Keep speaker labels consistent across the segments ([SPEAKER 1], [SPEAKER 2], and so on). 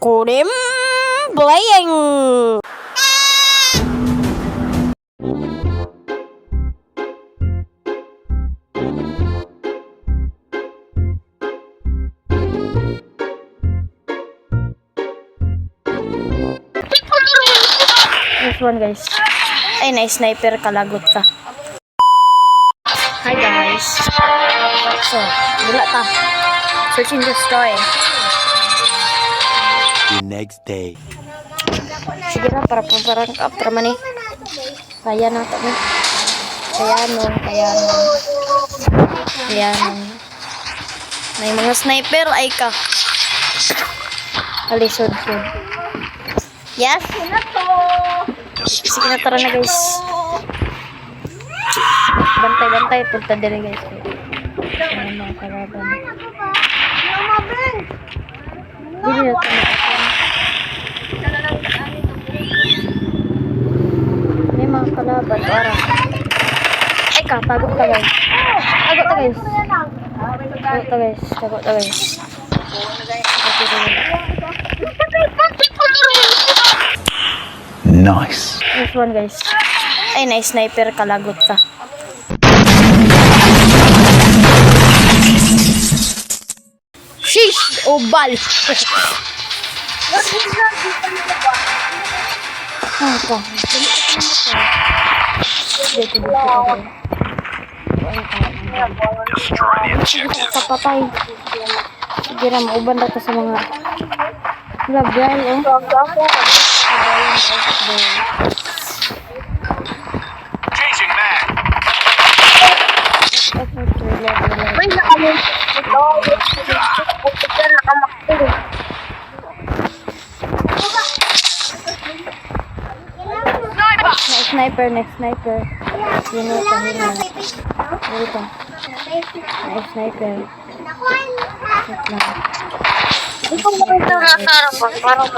[SPEAKER 1] Kurim Playing. This one guys. Ay, na-sniper kalagot ka. Hi guys. So, wala ta. Search and destroy.
[SPEAKER 2] The next day.
[SPEAKER 1] Sige na, para parang after man eh. Kaya na ito eh. Kaya nun. May mga sniper ay ka. Alisod. Yes? Sige na, tara na guys. Bantay. Punta din guys. Ayan mga kalaban. Hindi na ito may mga kalaban. Tara. Ay ka, tagot ka guys. Tagot ta guys.
[SPEAKER 2] Nice.
[SPEAKER 1] This one guys. Ay, na-sniper kalagot ka. Sheesh! Obal! Ako. Kapatay. Sige na, mauban na ito sa mga lagal,
[SPEAKER 2] Changing mag.
[SPEAKER 3] May nakamit ito. Nakamakil.
[SPEAKER 1] Sniper. Sino ito? Sniper.
[SPEAKER 3] Ito mo ito nasa harapan. Parang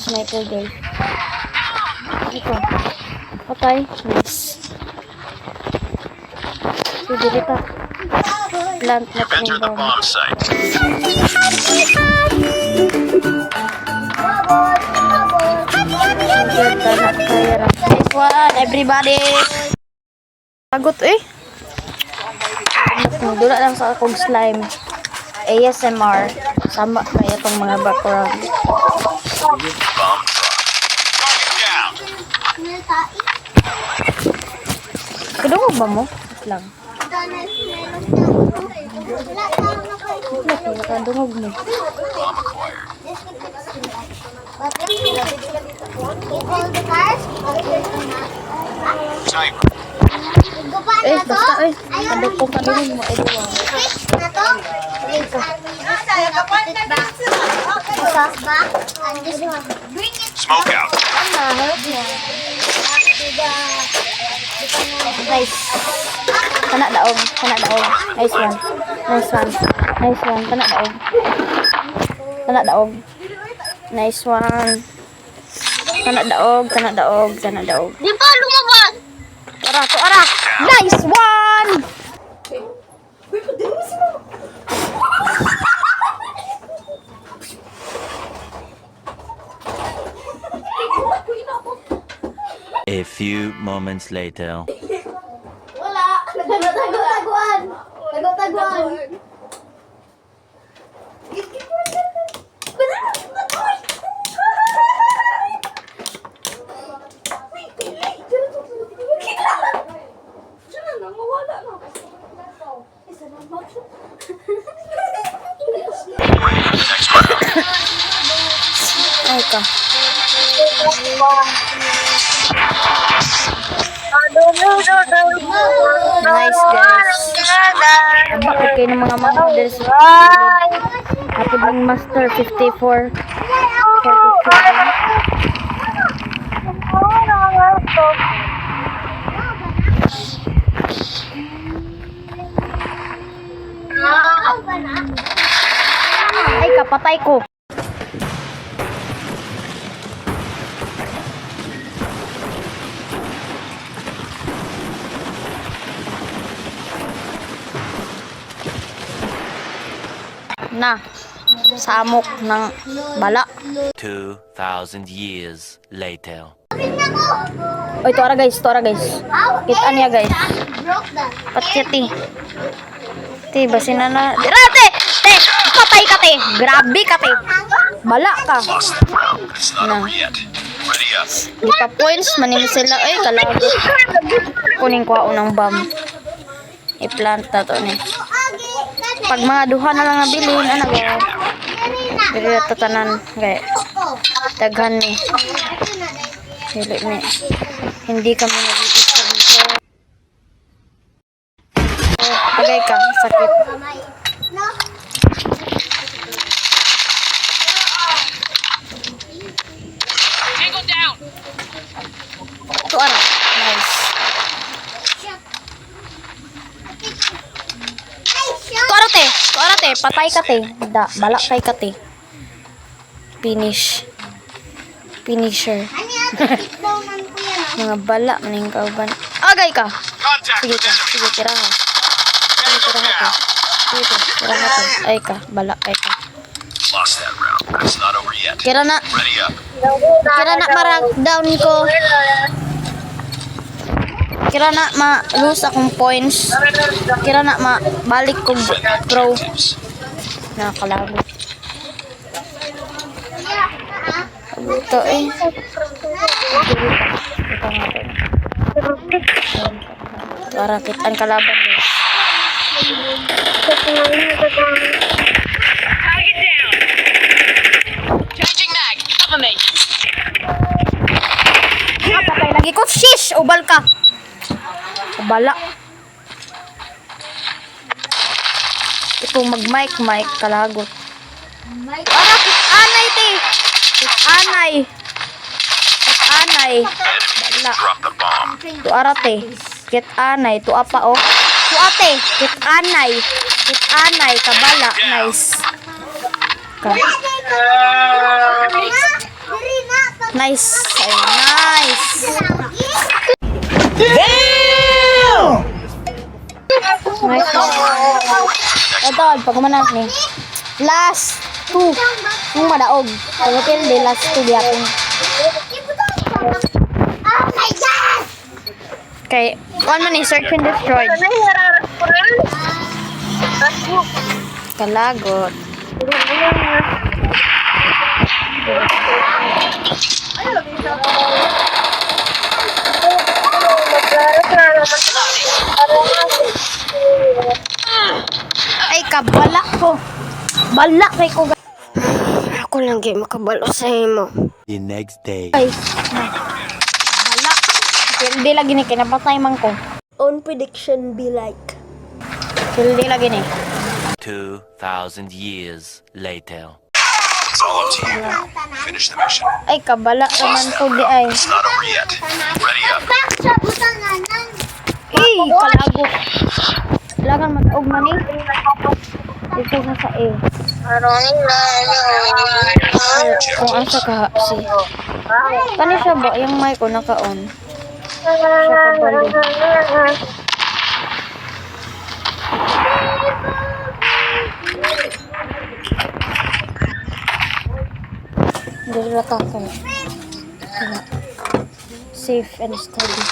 [SPEAKER 1] Sniper guys. Ito. Patay. Nice. Sige dito. Plant na
[SPEAKER 2] Enter the bomb site.
[SPEAKER 1] Nice one, everybody. Tagot Dula lang sa akong slime. ASMR. Sama kaya itong mga background.
[SPEAKER 2] Down.
[SPEAKER 1] Kadungog ba mo? Wait lang. Kadungog mo.
[SPEAKER 2] Bomb acquired. Sniper.
[SPEAKER 1] Basta kadung kong kadungog mo.
[SPEAKER 2] Smoke out.
[SPEAKER 1] Nice. Kana daog. Nice one. Kana daog. Nice one. Kana daog.
[SPEAKER 3] Di ba lumabas?
[SPEAKER 1] Ara. Nice one.
[SPEAKER 2] A few moments later.
[SPEAKER 3] Wala. Taguan.
[SPEAKER 1] Ay ka. Nice guys. Bakit kayo ng mga models? Happy ng Master 54. 47. Ay, kapatay ko. Na. samok ng bala.
[SPEAKER 2] 2,000 years later.
[SPEAKER 1] Oy, tuara guys. Kita niya guys.
[SPEAKER 3] Broke that.
[SPEAKER 1] Patyati. Ti, basin na. Rate! Te! Patay ka, te! Grabe ka, te! Bala ka.
[SPEAKER 2] It's not over yet. Ready up.
[SPEAKER 1] Di pa points, manin sila. Ay, kalago. Kunin ko ako ng bomb. I-plant na to ni. Pag mga duha na lang nabilin, ano ba? Dili na to tanan. Gaya. Daghan ni. Dili ni. Hindi kami nag-iisa dito. Tagay ka, sakit. Tuara. Nice. Tuara te. Patay ka te. Da, bala kay ka te. Finisher. Mga bala maning kauban. Agay ka.
[SPEAKER 2] Contact
[SPEAKER 1] Sige
[SPEAKER 2] with
[SPEAKER 1] ka.
[SPEAKER 2] enemy.
[SPEAKER 1] Sige, tira ha. Sige, tira ha te. Sige te. Tira ha te. Ay ka. Bala ay ka.
[SPEAKER 2] Lost that round, but it's not over yet.
[SPEAKER 1] Kira na.
[SPEAKER 2] Ready up.
[SPEAKER 1] Kira na ma-rank ko. Kira na ma-lose akong points. Kira na ma-balik ko pro.
[SPEAKER 2] Tips.
[SPEAKER 1] Nakakalago. Ito eh. Para kitaan kalaban guys. Patay lagi ko. Shish! Ubal ka. Ubala. Itong mag-mic kalagot. Para kitanay te. Kitanay. Bala.
[SPEAKER 2] Drop the bomb.
[SPEAKER 1] Tuara te. Kitanay. Tuapa oh. Tuate. Kitanay. Kabala. Nice. Nice. Ay, nice. Nice. Ito, pagkumanak ni. Last 2. Yung madaog. Pagkapil di last 2 diapin.
[SPEAKER 3] Oh my God!
[SPEAKER 1] Kay, one man is search and destroyed. Kalagot. Ay, kabala ko. Bala kay ko. Ako lang kayo makabalo sa imo.
[SPEAKER 2] The next day.
[SPEAKER 1] Ay, bala. Hindi lagi ni kinapatay man ko.
[SPEAKER 3] Own prediction be like.
[SPEAKER 1] Hindi lagi ni.
[SPEAKER 2] 2,000 years later. It's all up to you. Finish the mission.
[SPEAKER 1] Ay, kabala naman ko di ay.
[SPEAKER 2] It's not over yet. Ready up.
[SPEAKER 1] Ay, kalago. Kailangan mag-og man eh. Dito na sa A. Kung asa ka si. Kani siya ba? Yung mic ko naka-on. Siya kabalo. Dirata ko. Safe and steady.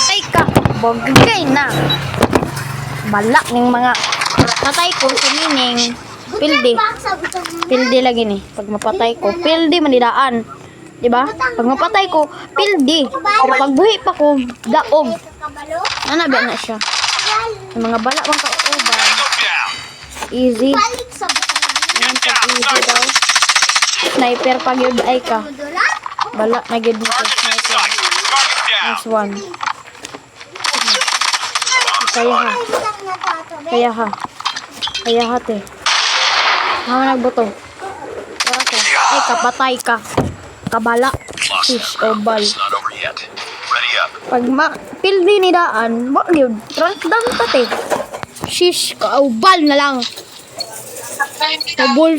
[SPEAKER 1] Ay ka, bogay na. Balak ning mga patay ko sumining. Pildi lagi ni. Pag mapatay ko, pildi manidaan. Diba? Pag mapatay ko, pildi. Pero pag buhi pa ko, daog. Ano ba na siya? Yung mga bala bang kauban. Easy. Ayan, pag easy daw. Sniper pag yun ay ka. Bala na yun dito. Sniper. Nice one. Kaya ha te. Nagboto. Tara te. Ay kapatay ka. Kabala. Fish o bal.
[SPEAKER 2] It's not over yet. Ready up.
[SPEAKER 1] Pag pildi ni daan, wag yun. Transdam ta te. Shish, kaubal na lang.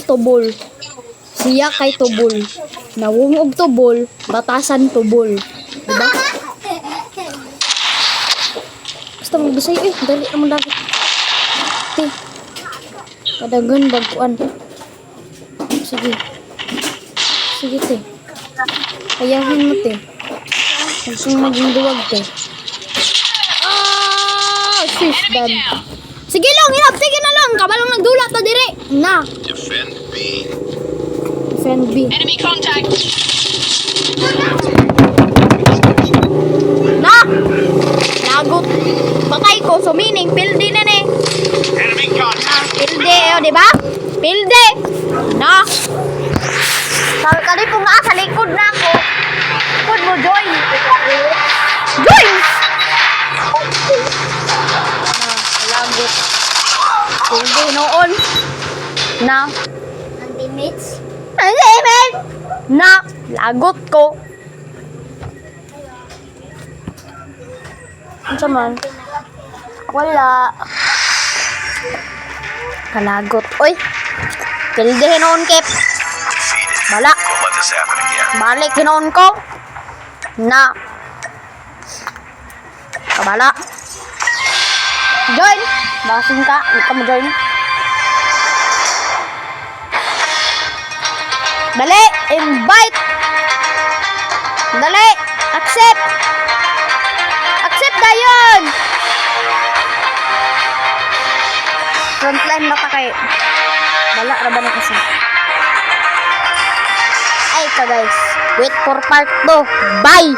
[SPEAKER 1] Tubol. Siya kay tubol. Nawungog tubol, batasan tubol. Diba? ta magbisay. Dali naman lagi. Te. Kadagan baguan. Sige. Sige, te. Kayahin mo, te. Gusto mo maging duwag, te. Sis, dad. Sige lang, hirap. Sige na lang. Kabalang nagdulat na dire. Na.
[SPEAKER 2] Defend B.
[SPEAKER 1] Defend B.
[SPEAKER 4] Enemy contact.
[SPEAKER 1] Na! Lagot. Patay ko. So meaning, pildi na ne.
[SPEAKER 2] Enemy contact.
[SPEAKER 1] Pildi, di ba? Pildi. Na. Kali po nga, sa likod na ako. Likod mo, join. Join! Lagot. Pildi noon. Na.
[SPEAKER 3] Anti-mates.
[SPEAKER 1] Na. Lagot ko. Ano man? Wala. Kalagot. Uy! Pildihin noon, Kip. Bala.
[SPEAKER 2] Don't let this happen again.
[SPEAKER 1] Balik ginoon ko. Na. Kabala. Join. Basing ka. Hindi ka mo join. Dali. Invite. Dali. Accept. Accept na yun. Frontline na ta kay. Bala ra ba ng isa? Ay ka guys. Wait for part 2. Bye.